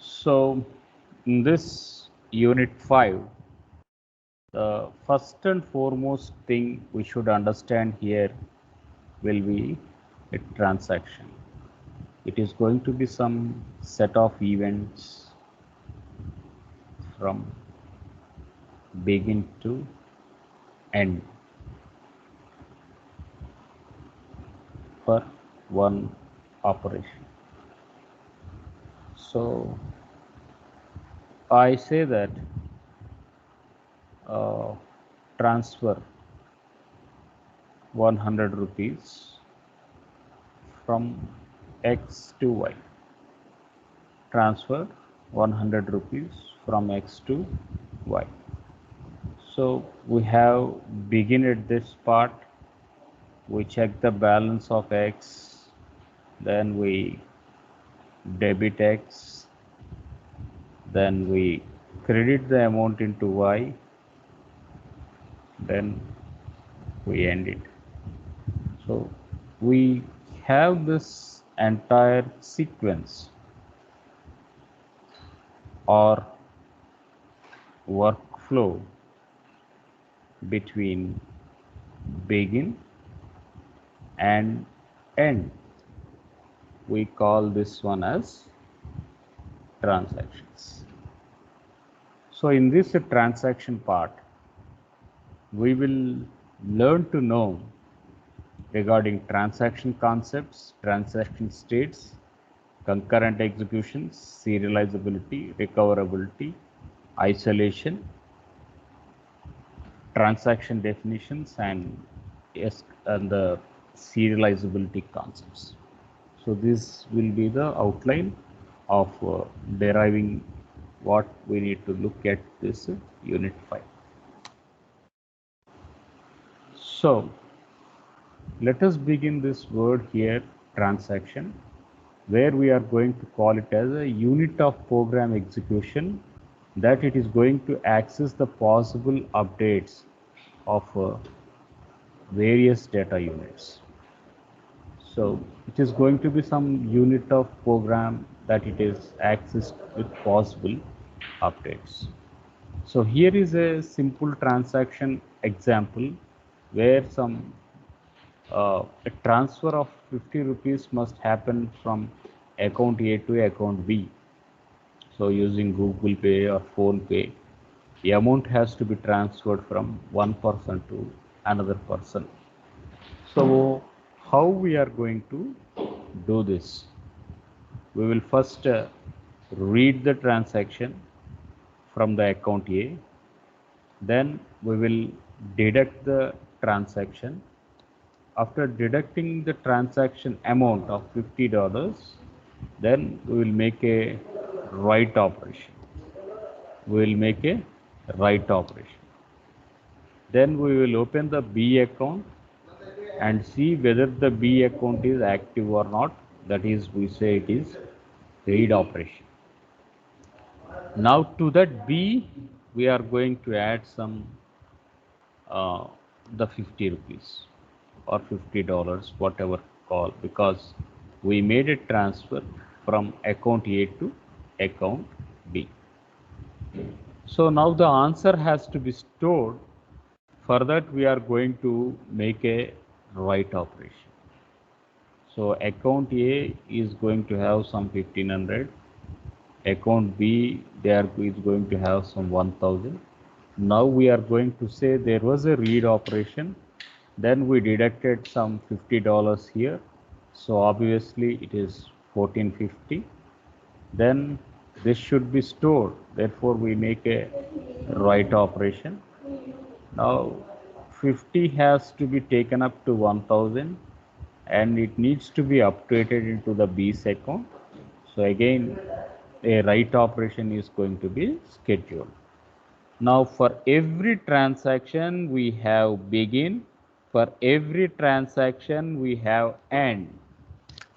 So in this unit 5, the first and foremost thing we should understand here will be a transaction. It is going to be some set of events from begin to end for one operation. So I say that transfer 100 rupees from X to Y. Transfer 100 rupees from X to Y. So we have begin at this part. We check the balance of X, then we debit X, then we credit the amount into Y, then we end it. So we have this entire sequence or workflow between begin and end. We call this one as transactions. So in this transaction part, we will learn to know regarding transaction concepts, transaction states, concurrent executions, serializability, recoverability, isolation, transaction definitions, and the serializability concepts. So this will be the outline of deriving what we need to look at this unit 5. So let us begin this word here, transaction, where we are going to call it as a unit of program execution, that it is going to access the possible updates of various data units. So it is going to be some unit of program that it is accessed with possible updates. So here is a simple transaction example where some a transfer of 50 rupees must happen from account A to account B. So using Google Pay or Phone Pay, the amount has to be transferred from one person to another person. So how we are going to do this? We will first read the transaction from the account A. Then we will deduct the transaction. After deducting the transaction amount of $50, then we will make a write operation. We will make a write operation. Then we will open the B account and see whether the B account is active or not. That is, we say it is read operation. Now to that B, we are going to add some the 50 rupees or $50, whatever call, because we made a transfer from account A to account B. So now the answer has to be stored. For that, we are going to make a write operation. So account A is going to have some 1500. Account B is going to have some 1000. Now we are going to say there was a read operation. Then we deducted some $50 here. So obviously it is 1450. Then this should be stored. Therefore we make a write operation. Now 50 has to be taken up to 1000 and it needs to be updated into the B's account. So again a write operation is going to be scheduled. Now for every transaction we have begin, for every transaction we have end.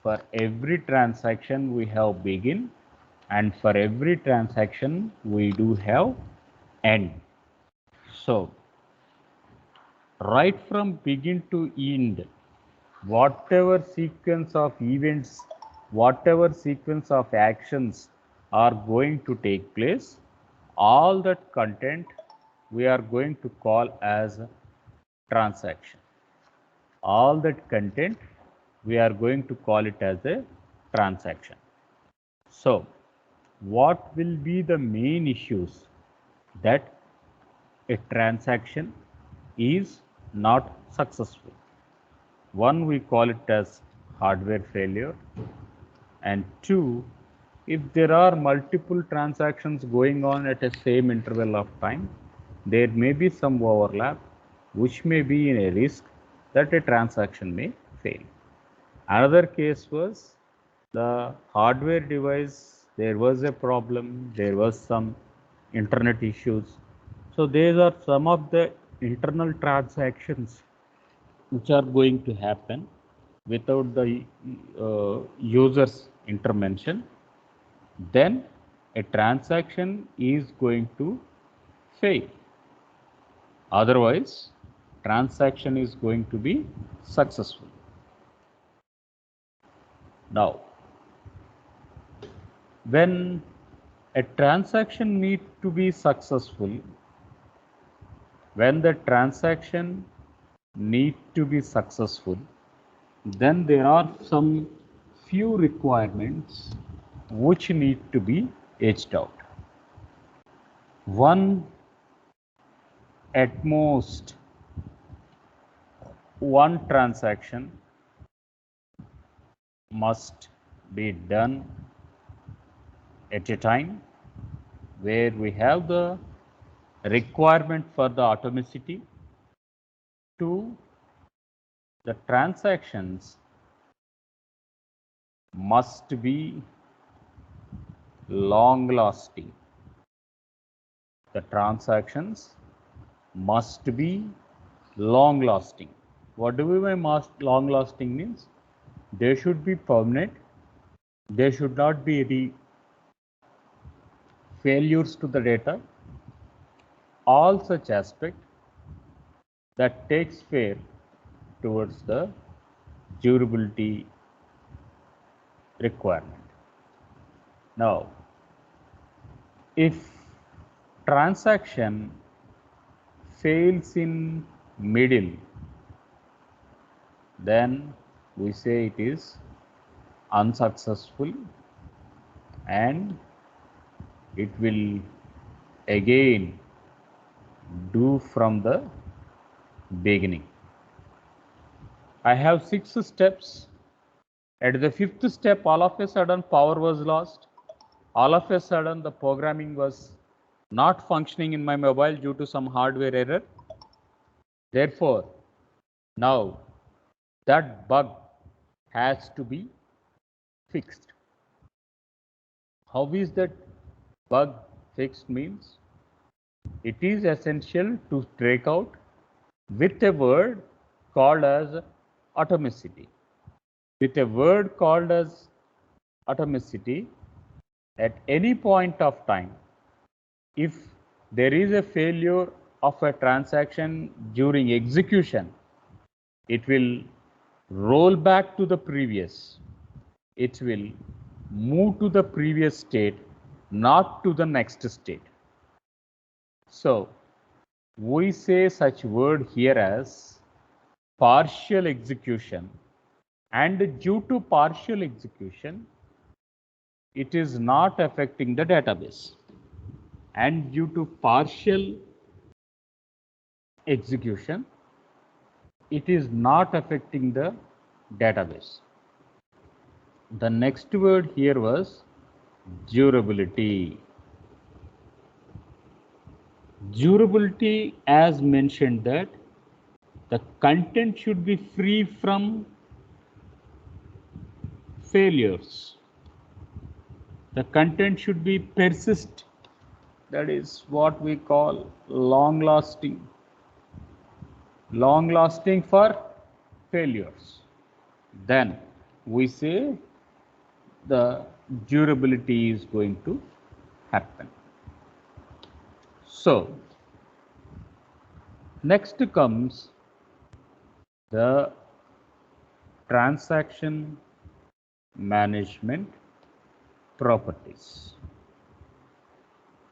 For every transaction we have begin, and for every transaction we do have end. So right from begin to end, whatever sequence of events, whatever sequence of actions are going to take place, all that content we are going to call as a transaction. All that content we are going to call it as a transaction. So, what will be the main issues that a transaction is not successful? One, we call it as hardware failure, and two, if there are multiple transactions going on at a same interval of time, there may be some overlap which may be in a risk that a transaction may fail. Another case was the hardware device, there was a problem, there was some internet issues. So these are some of the internal transactions which are going to happen without the user's intervention. Then a transaction is going to fail. Otherwise, transaction is going to be successful. Now, when a transaction need to be successful, when the transaction need to be successful, then there are some few requirements which need to be edged out. One, at most one transaction must be done at a time, where we have the requirement for the atomicity. Two, the transactions must be long lasting. The transactions must be long lasting. What do we mean long lasting means? They should be permanent. There should not be any failures to the data. All such aspect that takes care towards the durability requirement. Now, if transaction fails in middle, then we say it is unsuccessful and it will again do from the beginning. I have 6 steps. At the 5th step, all of a sudden power was lost. All of a sudden the programming was not functioning in my mobile due to some hardware error. Therefore, now that bug has to be fixed. How is that bug fixed means? It is essential to break out with a word called as atomicity. With a word called as atomicity, at any point of time, if there is a failure of a transaction during execution, it will roll back to the previous. It will move to the previous state, not to the next state. So, we say such word here as partial execution, and due to partial execution, it is not affecting the database, and due to partial execution, it is not affecting the database. The next word here was durability. Durability, as mentioned, that the content should be free from failures. The content should be persist. That is what we call long lasting. Long lasting for failures. Then we say the durability is going to happen. So, next comes the transaction management properties.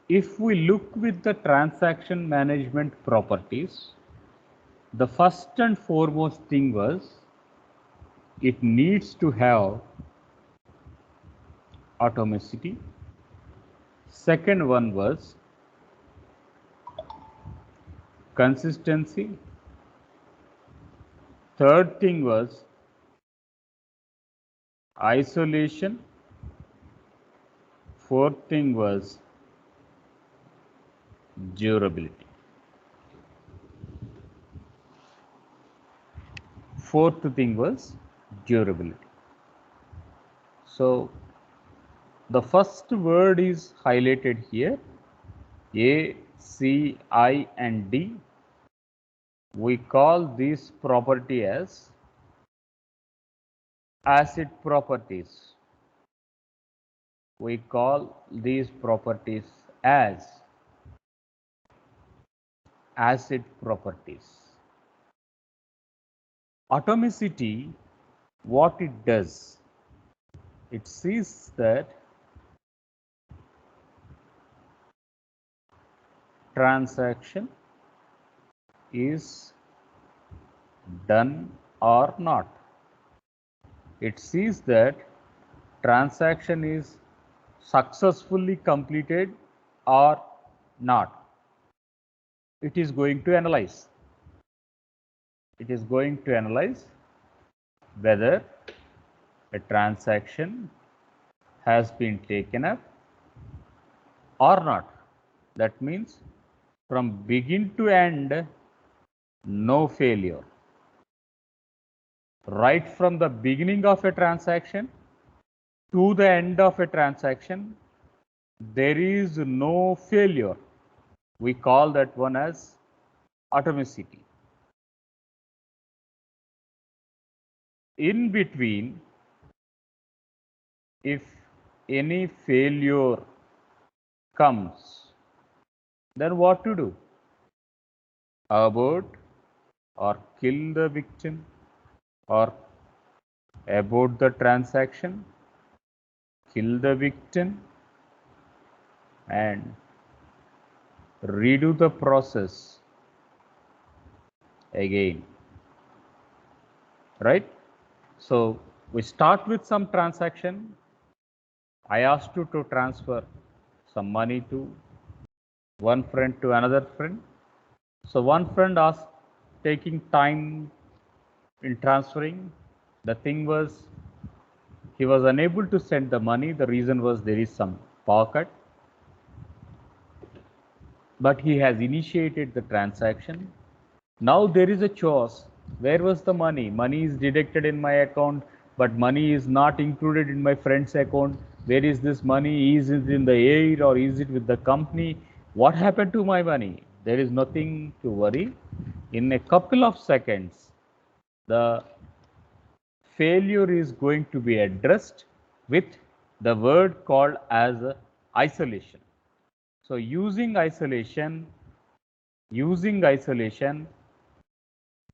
If we look with the transaction management properties, the first and foremost thing was it needs to have atomicity. Second one was consistency. Third thing was isolation. Fourth thing was durability. Fourth thing was durability. So the first word is highlighted here, A, C, I and D. We call this property as acid properties. We call these properties as acid properties. Atomicity, what it does, it sees that transaction is done or not. It sees that transaction is successfully completed or not. It is going to analyze. It is going to analyze whether a transaction has been taken up or not. That means from begin to end, no failure. Right from the beginning of a transaction to the end of a transaction, there is no failure. We call that one as atomicity. In between, if any failure comes, then what to do? Abort or kill the victim or abort the transaction, kill the victim and redo the process again, right? So we start with some transaction. I asked you to transfer some money to one friend to another friend. So one friend asked taking time in transferring. The thing was he was unable to send the money. The reason was there is some power cut. But he has initiated the transaction. Now there is a choice. Where was the money? Money is deducted in my account, but money is not included in my friend's account. Where is this money? Is it in the air or is it with the company? What happened to my money? There is nothing to worry. In a couple of seconds, the failure is going to be addressed with the word called as isolation. So using isolation,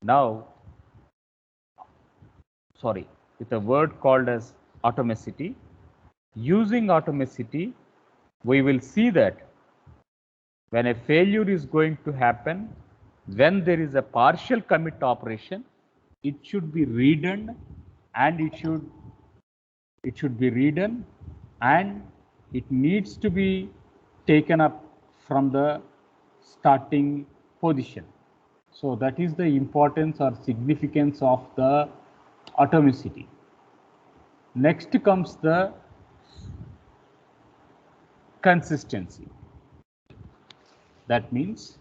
now, with a word called as atomicity. Using atomicity, we will see that when a failure is going to happen, when there is a partial commit operation, it should be redone and it should be redone and it needs to be taken up from the starting position. So that is the importance or significance of the atomicity. Next comes the consistency. That means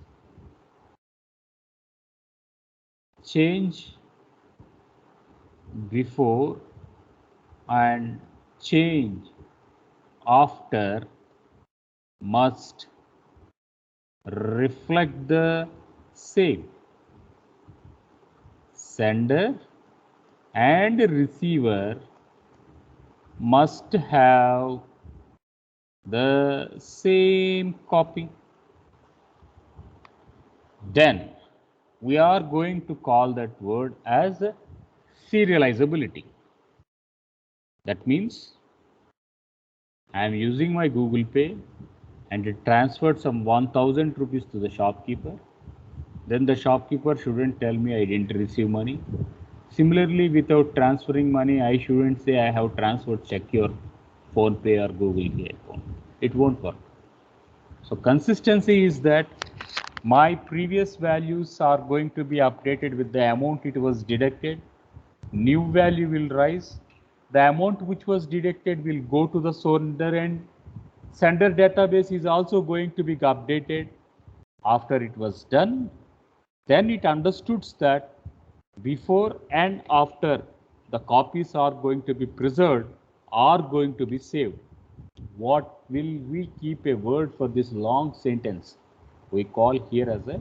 change before and change after must reflect the same. Sender and receiver must have the same copy. Then we are going to call that word as serializability. That means I am using my Google Pay and it transferred some 1000 rupees to the shopkeeper, then the shopkeeper shouldn't tell me I didn't receive money. Similarly, without transferring money, I shouldn't say I have transferred, check your PhonePe or Google Pay account. It won't work. So consistency is that my previous values are going to be updated with the amount it was deducted. New value will rise. The amount which was deducted will go to the sender, and sender database is also going to be updated. After it was done, then it understood that before and after the copies are going to be preserved, are going to be saved. What will we keep a word for this long sentence? We call here as a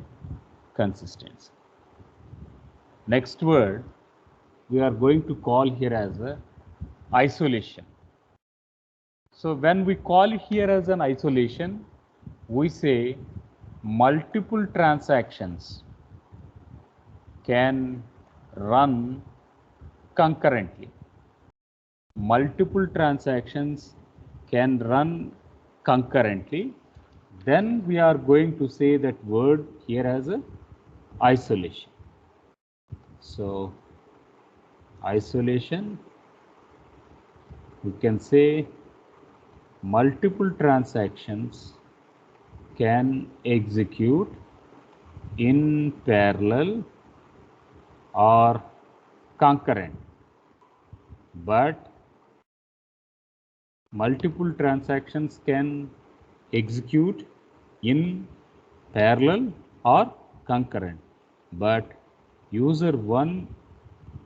consistency. Next word we are going to call here as a isolation. So when we call here as an isolation, we say multiple transactions can run concurrently. Multiple transactions can run concurrently. Then we are going to say that word here as a isolation. So isolation, we can say multiple transactions can execute in parallel or concurrent, but multiple transactions can execute in parallel or concurrent, but user 1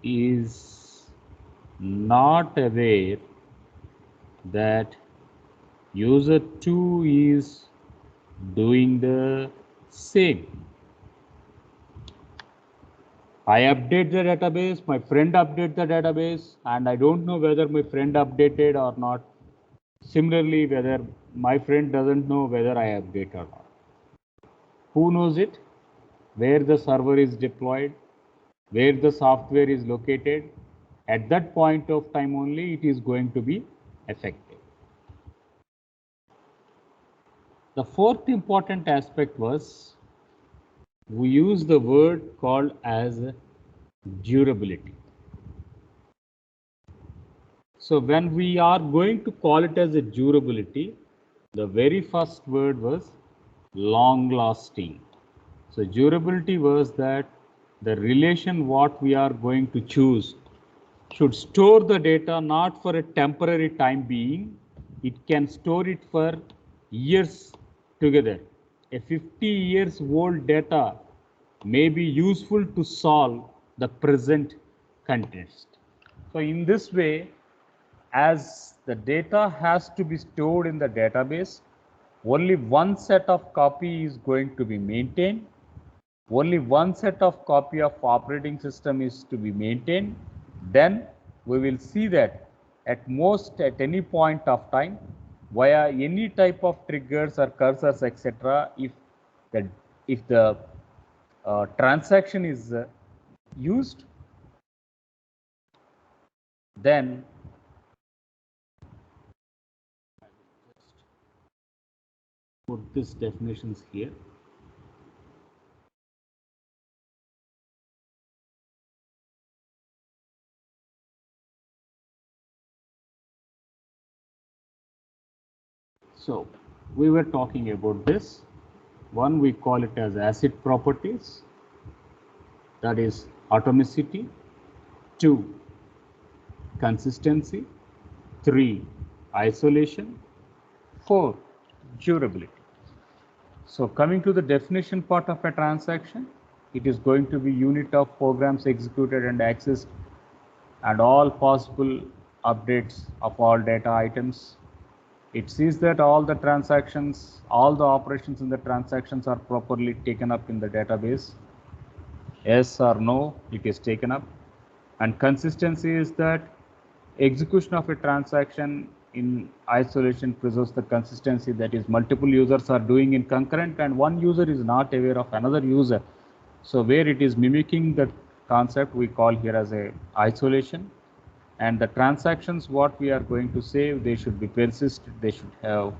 is not aware that user 2 is doing the same. I update the database, my friend update the database, and I don't know whether my friend updated or not. Similarly, whether my friend doesn't know whether I update or not. Who knows it? Where the server is deployed, where the software is located. At that point of time only it is going to be effective. The fourth important aspect was we use the word called as durability. So when we are going to call it as a durability, the very first word was long lasting. So durability was that the relation what we are going to choose should store the data not for a temporary time being, it can store it for years together. A 50 years old data may be useful to solve the present context. So in this way, as the data has to be stored in the database, only one set of copy is going to be maintained. Only one set of copy of operating system is to be maintained. Then we will see that at most at any point of time, via any type of triggers or cursors, etc., if the transaction is used, then put these definitions here. So we were talking about this. One, we call it as ACID properties, that is atomicity. 2, consistency. 3, isolation. 4, durability. So coming to the definition part of a transaction, it is going to be unit of programs executed and accessed and all possible updates of all data items. It sees that all the transactions, all the operations in the transactions are properly taken up in the database. Yes or no, it is taken up. And consistency is that execution of a transaction in isolation preserves the consistency, that is multiple users are doing in concurrent and one user is not aware of another user. So where it is mimicking the concept, we call here as a isolation. And the transactions what we are going to save, they should be persisted, they should have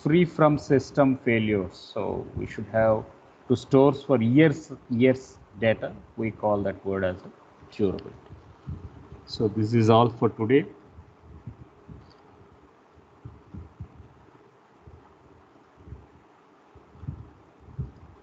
free from system failures. So we should have to stores for years data. We call that word as durability. So this is all for today.